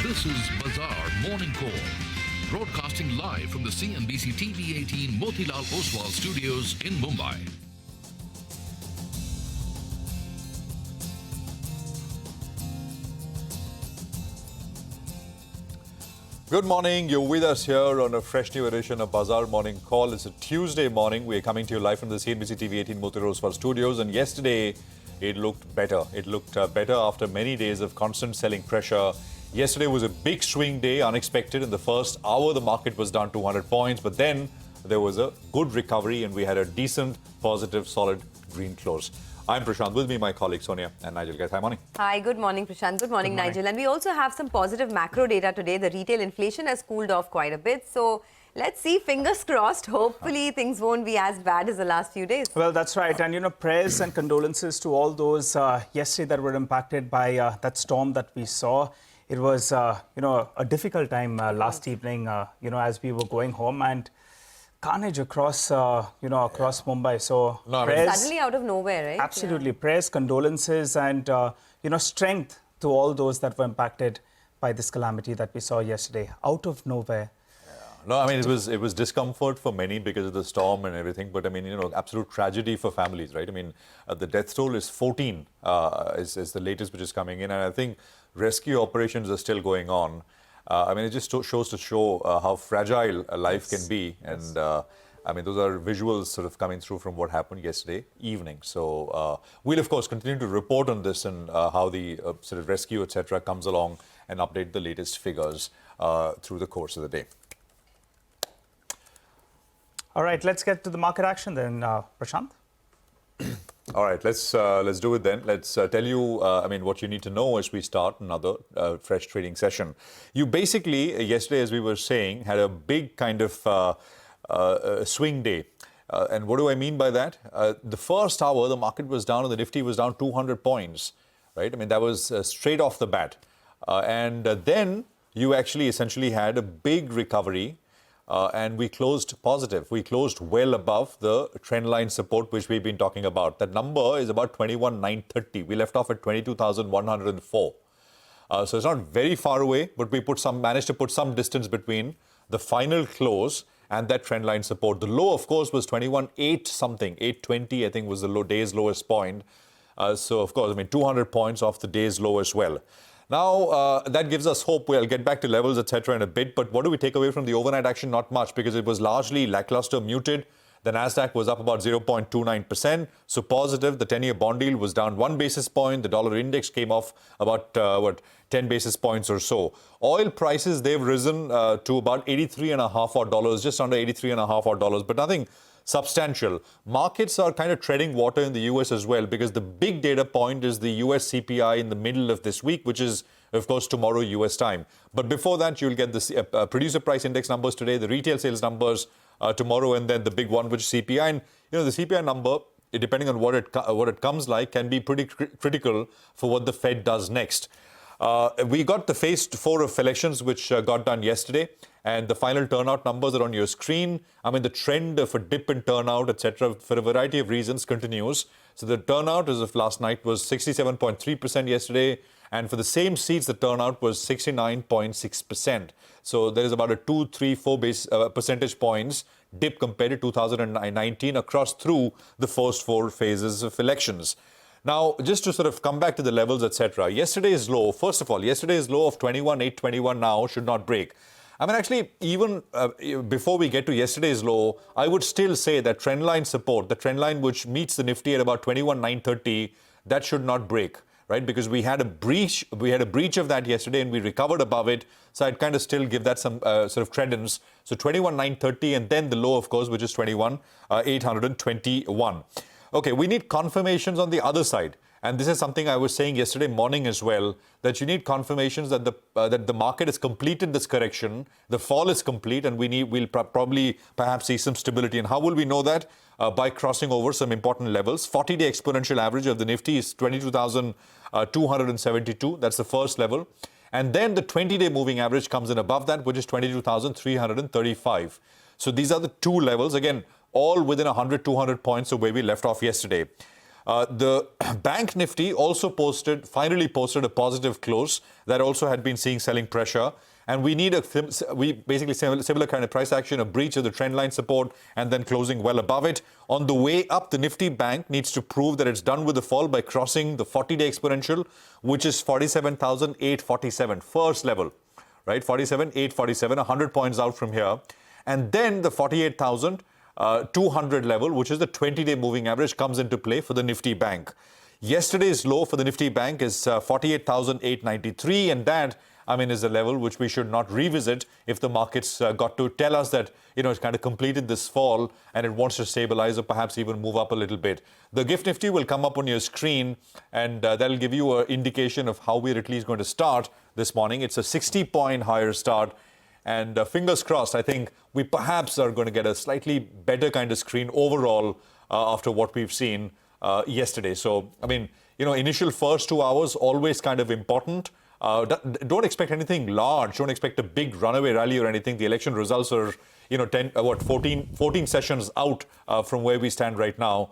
This is Bazaar Morning Call, broadcasting live from the CNBC TV18 Motilal Oswal studios in Mumbai. Good morning. You're with us here on a fresh new edition of Bazaar Morning Call. It's a Tuesday morning. We're coming to you live from the CNBC TV18 Motilal Oswal studios. And yesterday, it looked better. It looked better after many days of constant selling pressure. Yesterday was a big swing day, unexpected. In the first hour, the market was down 200 points. But then there was a good recovery and we had a decent, positive, solid green close. I'm Prashant. With me, my colleagues Sonia and Nigel. Guys, hi, morning. Hi, good morning, Prashant. Good morning, Nigel. And we also have some positive macro data today. The retail inflation has cooled off quite a bit. So let's see, fingers crossed. Hopefully, things won't be as bad as the last few days. Well, that's right. And, prayers and condolences to all those yesterday that were impacted by that storm that we saw. It was, a difficult time last evening, as we were going home. And carnage across, across Mumbai. So prayers, suddenly out of nowhere, right? Absolutely. Yeah. Prayers, condolences, and strength to all those that were impacted by this calamity that we saw yesterday. Out of nowhere. No, I mean, it was discomfort for many because of the storm and everything. But I mean, absolute tragedy for families, right? I mean, the death toll is 14, is the latest which is coming in. And I think rescue operations are still going on. I mean, it just shows how fragile a life can be. And I mean, those are visuals sort of coming through from what happened yesterday evening. So we'll, of course, continue to report on this and how the sort of rescue, etc., comes along and update the latest figures through the course of the day. All right, let's get to the market action then, Prashant. All right, let's do it then. Let's tell you, what you need to know as we start another fresh trading session. You basically, yesterday, as we were saying, had a big kind of swing day. And what do I mean by that? The first hour, the market was down and the Nifty was down 200 points, right? I mean, that was straight off the bat. And then you actually essentially had a big recovery. And we closed positive. We closed well above the trendline support, which we've been talking about. That number is about 21,930. We left off at 22,104. So it's not very far away, but we managed to put some distance between the final close and that trendline support. The low, of course, was 21,8 something. 820, I think, was the day's lowest point. So, of course, 200 points off the day's low as well. Now, that gives us hope. We'll get back to levels, etc. in a bit. But what do we take away from the overnight action? Not much, because it was largely lackluster, muted. The Nasdaq was up about 0.29%. So positive. The 10-year bond yield was down 1 basis point. The dollar index came off about, 10 basis points or so. Oil prices, they've risen to about $83.5, just under $83.5, but nothing substantial. Markets are kind of treading water in the US as well, because the big data point is the US CPI in the middle of this week, which is, of course, tomorrow US time. But before that, you'll get the producer price index numbers today, the retail sales numbers tomorrow, and then the big one, which is CPI. And, the CPI number, depending on what it comes like, can be pretty critical for what the Fed does next. We got the phase 4 of elections, which got done yesterday, and the final turnout numbers are on your screen. I mean, the trend of a dip in turnout, etc., for a variety of reasons continues. So the turnout as of last night was 67.3% yesterday, and for the same seats, the turnout was 69.6%. So there is about a 2, 3, 4 percentage points dip compared to 2019 across through the first 4 phases of elections. Now, just to sort of come back to the levels, etc. Yesterday's low, first of all, yesterday's low of 21,821 now should not break. I mean, actually, even before we get to yesterday's low, I would still say that trendline support, the trendline which meets the Nifty at about 21,930, that should not break, right? Because we had a breach of that yesterday and we recovered above it. So I'd kind of still give that some sort of credence. So 21,930 and then the low, of course, which is 21,821. Okay, we need confirmations on the other side. And this is something I was saying yesterday morning as well, that you need confirmations that the market has completed this correction, the fall is complete, and we'll probably perhaps see some stability. And how will we know that? By crossing over some important levels. 40-day exponential average of the Nifty is 22,272. That's the first level. And then the 20-day moving average comes in above that, which is 22,335. So these are the two levels. Again, all within 100, 200 points of where we left off yesterday. The Bank Nifty also finally posted a positive close. That also had been seeing selling pressure. And we need basically similar kind of price action, a breach of the trend line support, and then closing well above it. On the way up, the Nifty Bank needs to prove that it's done with the fall by crossing the 40-day exponential, which is 47,847, first level, right? 47,847, 100 points out from here. And then the 48,200 level, which is the 20-day moving average, comes into play for the Nifty Bank. Yesterday's low for the Nifty Bank is 48,893, and that, is a level which we should not revisit if the markets got to tell us that, it's kind of completed this fall and it wants to stabilize or perhaps even move up a little bit. The GIFT Nifty will come up on your screen, and that'll give you an indication of how we're at least going to start this morning. It's a 60-point higher start. And fingers crossed, I think we perhaps are going to get a slightly better kind of screen overall after what we've seen yesterday. So, initial first 2 hours, always kind of important. Don't expect anything large. Don't expect a big runaway rally or anything. The election results are, 14 sessions out from where we stand right now.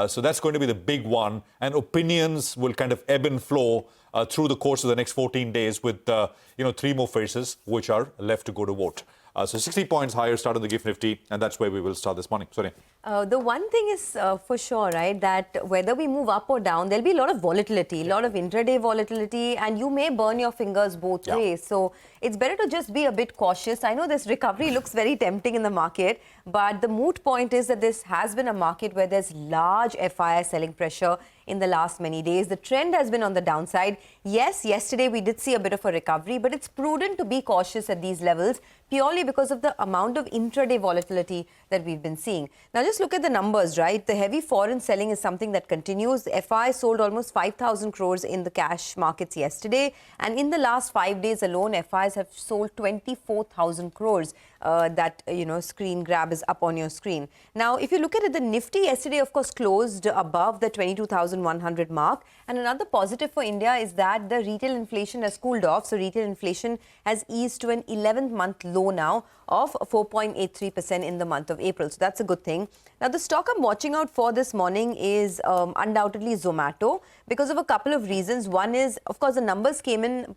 So that's going to be the big one. And opinions will kind of ebb and flow through the course of the next 14 days with, 3 more faces which are left to go to vote. So 60 points higher start on the GIFT Nifty, and that's where we will start this morning. Sorry. The one thing is for sure, right, that whether we move up or down, there'll be a lot of volatility, a lot of intraday volatility, and you may burn your fingers both ways. So it's better to just be a bit cautious. I know this recovery looks very tempting in the market, but the moot point is that this has been a market where there's large FII selling pressure in the last many days. The trend has been on the downside. Yes, yesterday we did see a bit of a recovery, but it's prudent to be cautious at these levels purely because of the amount of intraday volatility that we've been seeing. Now, just look at the numbers, right? The heavy foreign selling is something that continues. The FI sold almost 5,000 crores in the cash markets yesterday. And in the last 5 days alone, FIs have sold 24,000 crores. That, screen grab is up on your screen. Now, if you look at it, the Nifty yesterday, of course, closed above the 22,100 mark. And another positive for India is that the retail inflation has cooled off. So retail inflation has eased to an 11th-month low now of 4.83% in the month of April. So that's a good thing. Now, the stock I'm watching out for this morning is undoubtedly Zomato because of a couple of reasons. One is, of course, the numbers came in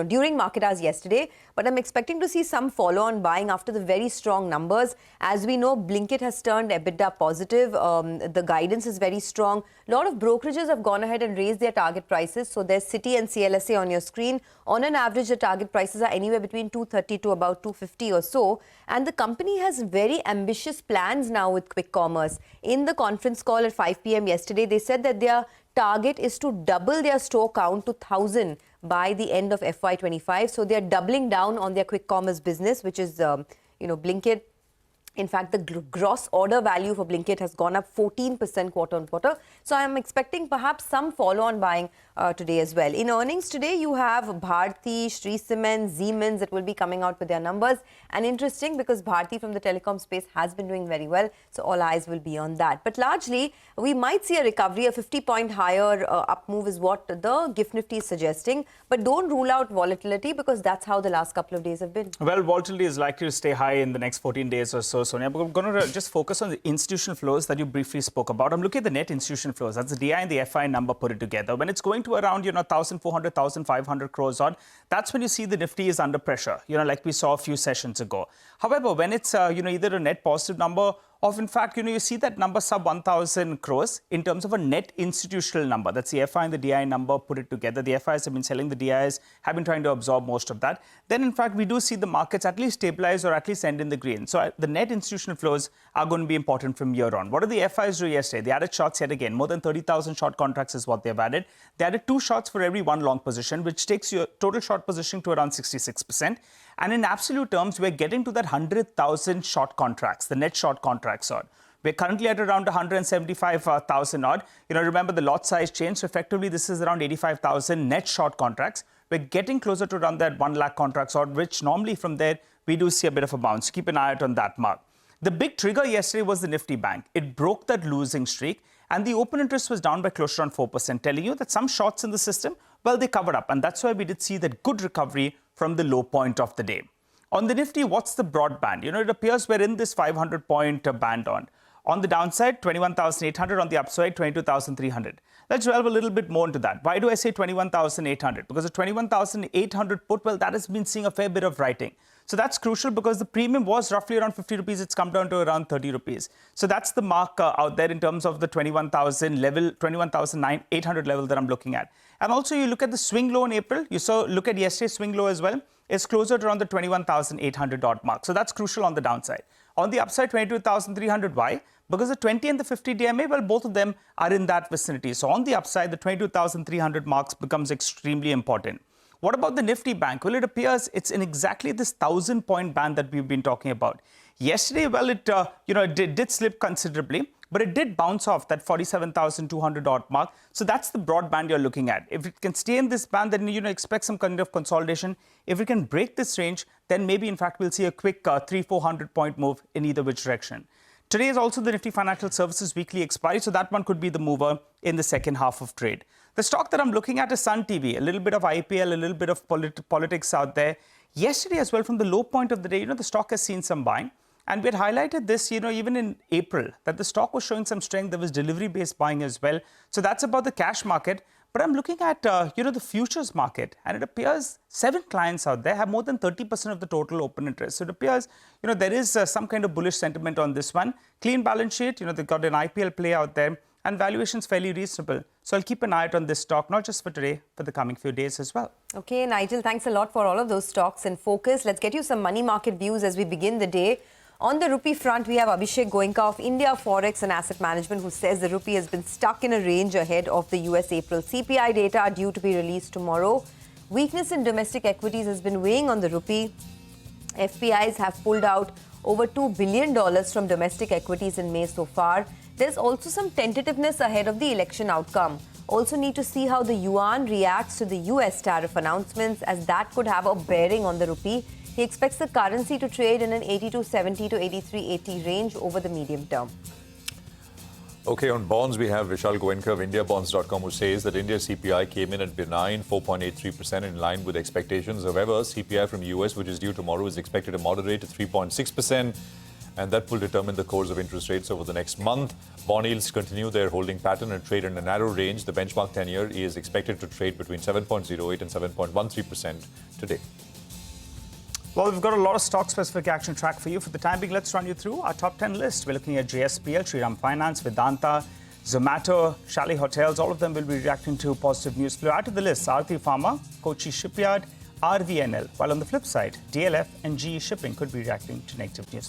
during market hours yesterday, but I'm expecting to see some follow-on buying after the very strong numbers. As we know, Blinkit has turned EBITDA positive. The guidance is very strong. A lot of brokerages have gone ahead and raised their target prices. So there's Citi and CLSA on your screen. On an average, the target prices are anywhere between 230 to about 250 or so. And the company has very ambitious plans now with quick commerce. In the conference call at 5 p.m. yesterday, they said that their target is to double their store count to 1,000 by the end of FY25. So they're doubling down on their quick commerce business, which is, Blinkit. In fact, the gross order value for Blinkit has gone up 14% quarter on quarter. So I'm expecting perhaps some follow-on buying today as well. In earnings today, you have Bharti, Shree Cement, Siemens that will be coming out with their numbers. And interesting because Bharti from the telecom space has been doing very well. So all eyes will be on that. But largely, we might see a recovery. A 50-point higher up move is what the GIFT Nifty is suggesting. But don't rule out volatility because that's how the last couple of days have been. Well, volatility is likely to stay high in the next 14 days or so, Sonia. But I'm going to just focus on the institutional flows that you briefly spoke about. I'm looking at the net institutional flows. That's the DI and the FI number put it together. When it's going to around, 1,400, 1,500 crores odd, that's when you see the Nifty is under pressure, like we saw a few sessions ago. However, when it's, either a net positive number or in fact, you see that number sub 1,000 crores in terms of a net institutional number. That's the FI and the DI number put it together. The FIs have been selling, the DIs have been trying to absorb most of that. Then, in fact, we do see the markets at least stabilize or at least end in the green. So the net institutional flows are going to be important from here on. What did the FIs do yesterday? They added shorts yet again. More than 30,000 short contracts is what they've added. They added 2 shorts for every 1 long position, which takes your total short position to around 66%. And in absolute terms, we're getting to that 100,000 short contracts, the net short contracts odd. We're currently at around 175,000 odd. Remember the lot size changed. So effectively, this is around 85,000 net short contracts. We're getting closer to around that 1 lakh contracts odd, which normally from there, we do see a bit of a bounce. Keep an eye out on that mark. The big trigger yesterday was the Nifty Bank. It broke that losing streak. And the open interest was down by close to around 4%, telling you that some shorts in the system, well, they covered up. And that's why we did see that good recovery from the low point of the day. On the Nifty, what's the broad band? It appears we're in this 500-point band On the downside, 21,800. On the upside, 22,300. Let's delve a little bit more into that. Why do I say 21,800? Because the 21,800 put, well, that has been seeing a fair bit of writing. So that's crucial because the premium was roughly around 50 rupees. It's come down to around 30 rupees. So that's the mark out there in terms of the 21,000 level, 21,800 level that I'm looking at. And also you look at the swing low in April. You saw, look at yesterday's swing low as well. It's closer to around the 21,800 dot mark. So that's crucial on the downside. On the upside, 22,300. Why? Because the 20 and the 50 DMA, well, both of them are in that vicinity. So on the upside, the 22,300 marks becomes extremely important. What about the Nifty bank? Well, it appears it's in exactly this 1,000-point band that we've been talking about. Yesterday, well, it did slip considerably, but it did bounce off that 47,200 odd mark. So that's the broad band you're looking at. If it can stay in this band, then expect some kind of consolidation. If it can break this range, then maybe in fact we'll see a quick 300-400 point move in either which direction. Today is also the Nifty Financial Services weekly expiry, so that one could be the mover in the second half of trade. The stock that I'm looking at is Sun TV, a little bit of IPL, a little bit of politics out there. Yesterday as well, from the low point of the day, the stock has seen some buying. And we had highlighted this, even in April, that the stock was showing some strength. There was delivery-based buying as well. So that's about the cash market. But I'm looking at, the futures market, and it appears 7 clients out there have more than 30% of the total open interest. So it appears, there is some kind of bullish sentiment on this one. Clean balance sheet, they've got an IPL play out there, and valuation's fairly reasonable. So I'll keep an eye out on this stock, not just for today, for the coming few days as well. Okay, Nigel, thanks a lot for all of those stocks in focus. Let's get you some money market views as we begin the day. On the rupee front, we have Abhishek Goenka of India Forex and Asset Management, who says the rupee has been stuck in a range ahead of the US April CPI data are due to be released tomorrow. Weakness in domestic equities has been weighing on the rupee. FPIs have pulled out over $2 billion from domestic equities in May so far. There's also some tentativeness ahead of the election outcome. Also need to see how the yuan reacts to the US tariff announcements, as that could have a bearing on the rupee. He expects the currency to trade in an 82.70 to 83.80 range over the medium term. Okay, on bonds, we have Vishal Goenka of IndiaBonds.com, who says that India's CPI came in at benign 4.83% in line with expectations. However, CPI from US, which is due tomorrow, is expected to moderate to 3.6%. And that will determine the course of interest rates over the next month. Bond yields continue their holding pattern and trade in a narrow range. The benchmark 10-year is expected to trade between 7.08 and 7.13% today. Well, we've got a lot of stock-specific action track for you. For the time being, let's run you through our top 10 list. We're looking at JSPL, Shriram Finance, Vedanta, Zomato, Chalet Hotels. All of them will be reacting to positive news flow. Add to the list, Aarti Pharma, Kochi Shipyard, RVNL. While on the flip side, DLF and GE Shipping could be reacting to negative news.